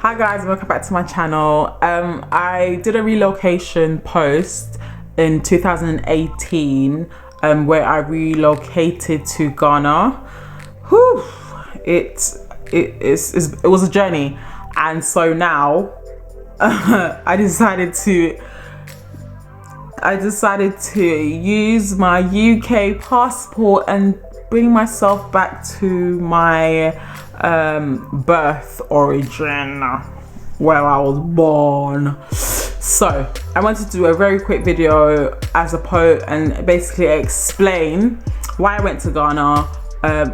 Hi guys, welcome back to my channel. I did a relocation post in 2018 where I relocated to Ghana. Whew, it was a journey, and so now I decided to use my UK passport and bring myself back to my birth origin, where I was born. So I wanted to do a very quick video as a post and basically explain why I went to Ghana,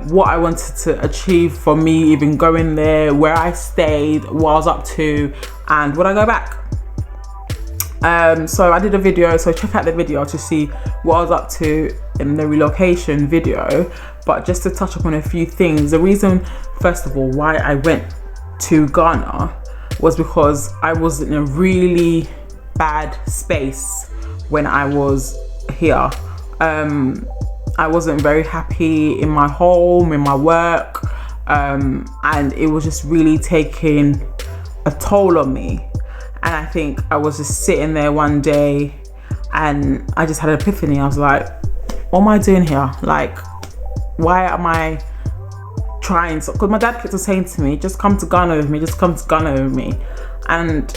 what I wanted to achieve for me even going there, where I stayed, what I was up to, and would I go back. So I did a video, so check out the video to see what I was up to in the relocation video. But just to touch upon a few things, the reason first of all why I went to Ghana was because I was in a really bad space when I was here. I wasn't very happy in my home, in my work, and it was just really taking a toll on me. And I think I was just sitting there one day and I just had an epiphany. I was like, what am I doing here? Like, why am I trying so? Because my dad kept on saying to me, just come to Ghana with me, just come to Ghana with me. And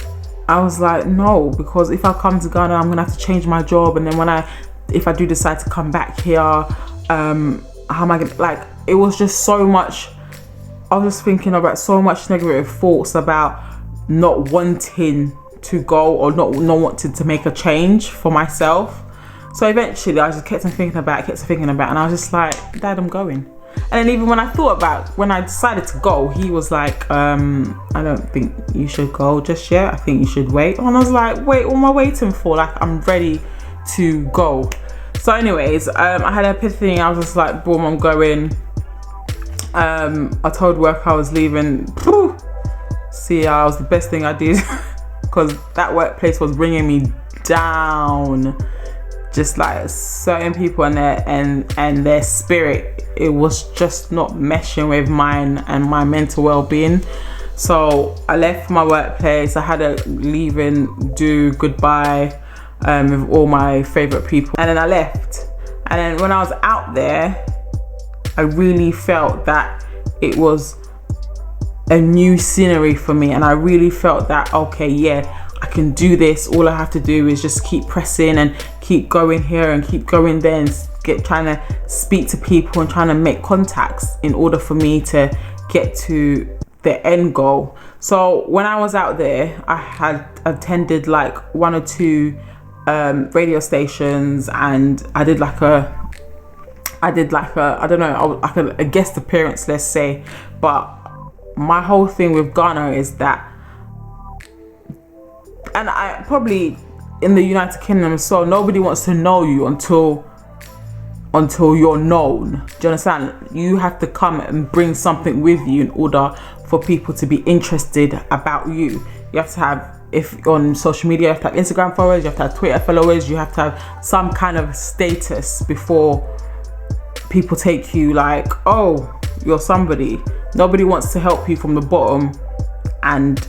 I was like, no, because if I come to Ghana, I'm gonna have to change my job. And then if I do decide to come back here, how am I gonna, like, it was just so much. I was just thinking about so much negative thoughts about not wanting to go or not wanting to make a change for myself. So eventually I just kept on thinking about it, and I was just like, Dad, I'm going. And then even when I decided to go, he was like, I don't think you should go just yet, I think you should wait. And I was like, wait, what am I waiting for? Like, I'm ready to go. So anyways, I had an epiphany. I was just like, boom, I'm going. I told work I was leaving. See, that was the best thing I did because that workplace was bringing me down. Just like certain people and their spirit, it was just not meshing with mine and my mental well-being. So I left my workplace. I had to leave and do goodbye with all my favorite people, and then I left. And then when I was out there, I really felt that it was a new scenery for me, and I really felt that, okay, yeah, I can do this. All I have to do is just keep pressing and keep going here and keep going there and trying to speak to people and trying to make contacts in order for me to get to the end goal. So when I was out there, I had attended like one or two radio stations, and I did like a I don't know, like a guest appearance, let's say. But my whole thing with Ghana is that, and I probably in the United Kingdom, so nobody wants to know you until you're known. Do you understand? You have to come and bring something with you in order for people to be interested about you. You have to have, if on social media, you have to have Instagram followers, you have to have Twitter followers, you have to have some kind of status before people take you like, oh, you're somebody. Nobody wants to help you from the bottom and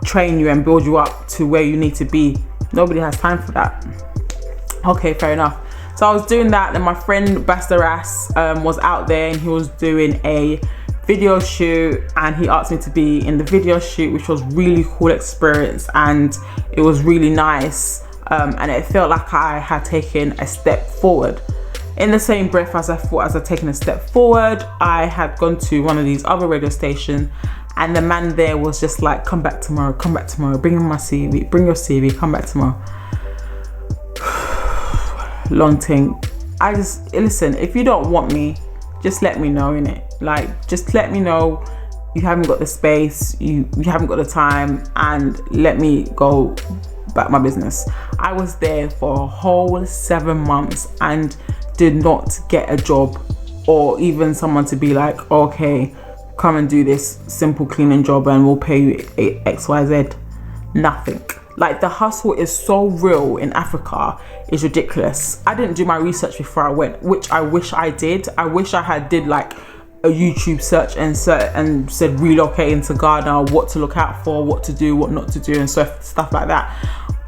train you and build you up to where you need to be. Nobody has time for that. Okay, fair enough. So I was doing that, and my friend Bastaras was out there, and he was doing a video shoot, and he asked me to be in the video shoot, which was really cool experience, and it was really nice, and it felt like I had taken a step forward. In the same breath as I thought as I'd taken a step forward, I had gone to one of these other radio stations, and the man there was just like, come back tomorrow, bring in my CV, bring your CV, come back tomorrow. Long thing. I just, listen, if you don't want me, just let me know, innit? Like, just let me know you haven't got the space, you haven't got the time, and let me go back my business. I was there for a whole 7 months and did not get a job, or even someone to be like, okay, come and do this simple cleaning job and we'll pay you XYZ. Nothing. Like, the hustle is so real in Africa, it's ridiculous. I didn't do my research before I went, which I wish I did. I wish I had did like a YouTube search and said relocating to Ghana, what to look out for, what to do, what not to do, and stuff like that.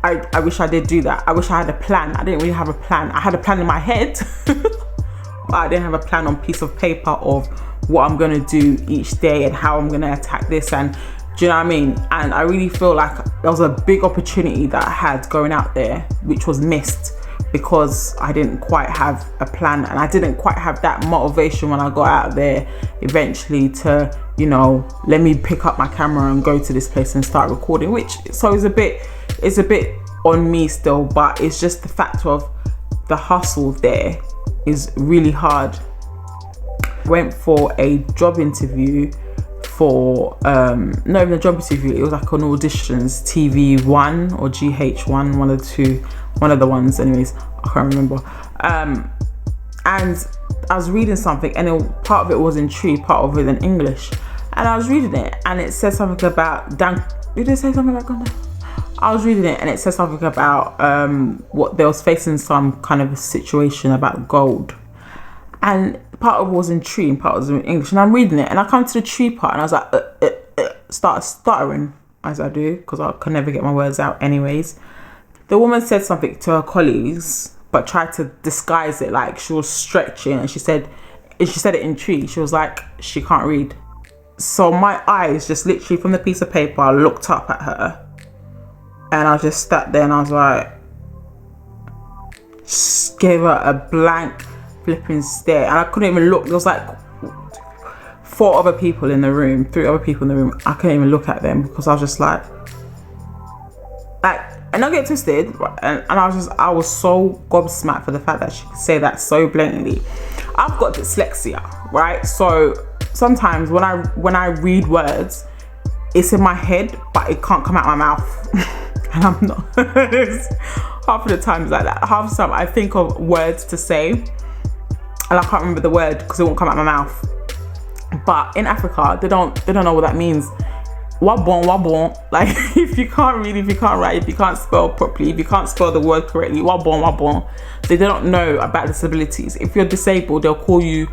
I wish I did do that. I wish I had a plan. I didn't really have a plan. I had a plan in my head, but I didn't have a plan on piece of paper of what I'm gonna do each day and how I'm gonna attack this. And do you know what I mean? And I really feel like there was a big opportunity that I had going out there, which was missed because I didn't quite have a plan, and I didn't quite have that motivation when I got out there eventually to, you know, let me pick up my camera and go to this place and start recording, which so is a bit on me still, but it's just the fact of the hustle there is really hard. Went for a job interview for not even a job interview, it was like an auditions, TV1 or GH1, one of the ones, anyways, I can't remember. And I was reading something, and part of it was in Tree, part of it in English, and I was reading it, and it said something about did it say something about Ghana? I was reading it, and it said something about what they was facing, some kind of a situation about gold, and part of it was in Tree and part was in English, and I'm reading it, and I come to the Tree part, and I was like start stuttering as I do, because I can never get my words out anyways. The woman said something to her colleagues, but tried to disguise it, like she was stretching, and she said it in Tree. She was like, she can't read. So my eyes just literally from the piece of paper, I looked up at her, and I just sat there, and I was like, just gave her a blank flipping stare, and I couldn't even look. There was like 3 other people in the room. I couldn't even look at them because I was just like, and I get twisted, and I was so gobsmacked for the fact that she could say that so blatantly. I've got dyslexia, right? So sometimes when I read words, it's in my head, but it can't come out my mouth. And I'm not. Half of the time it's like that. Half the time I think of words to say, and I can't remember the word because it won't come out my mouth. But in Africa, they don't know what that means. Wabon. Like, if you can't read, if you can't write, if you can't spell properly, if you can't spell the word correctly, wabon. They don't know about disabilities. If you're disabled, they'll tell you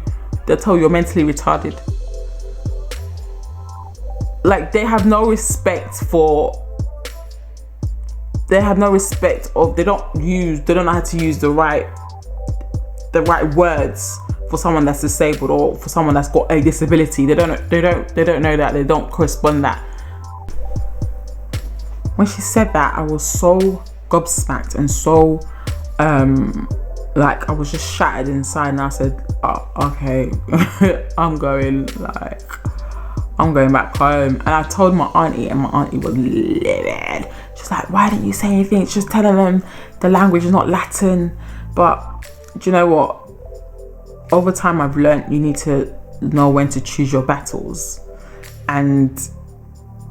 you're mentally retarded. Like, they have no respect of, they don't know how to use the right words for someone that's disabled or for someone that's got a disability. They don't know that. They don't correspond that. When she said that, I was so gobsmacked and so like I was just shattered inside, and I said, oh, okay, I'm going back home. And I told my auntie, and my auntie was livid. She's like, why didn't you say anything? She's just telling them the language is not Latin. But do you know what? Over time, I've learned you need to know when to choose your battles, and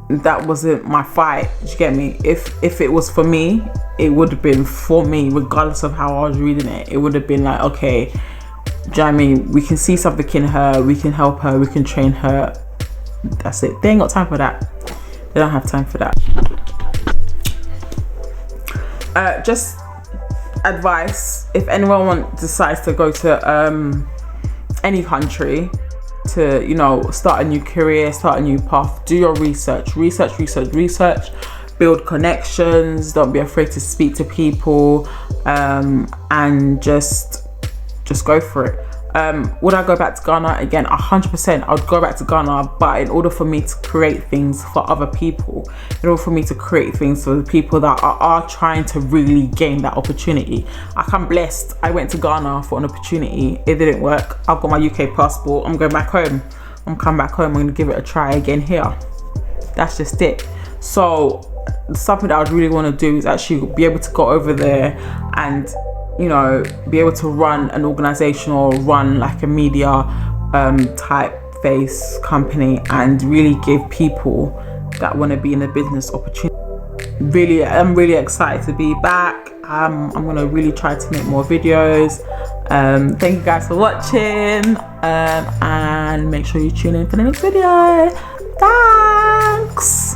that wasn't my fight. Do you get me? If it was for me, it would have been for me, regardless of how I was reading it. It would have been like, okay, do you know what I mean? We can see something in her, we can help her, we can train her. That's it. They ain't got time for that. They don't have time for that. Just advice, if anyone decides to go to any country to, you know, start a new career, start a new path, do your research, build connections, don't be afraid to speak to people, and just go for it. Would I go back to Ghana again? 100%. I would go back to Ghana, but in order for me to create things for other people, in order for me to create things for the people that are trying to really gain that opportunity. I'm blessed. I went to Ghana for an opportunity. It didn't work. I've got my UK passport. I'm going back home. I'm coming back home. I'm going to give it a try again here. That's just it. So something that I would really want to do is actually be able to go over there and, you know, be able to run an organization or run like a media type face company and really give people that want to be in the business opportunity. Really, I'm really excited to be back. I'm gonna really try to make more videos. Thank you guys for watching, and make sure you tune in for the next video. Thanks.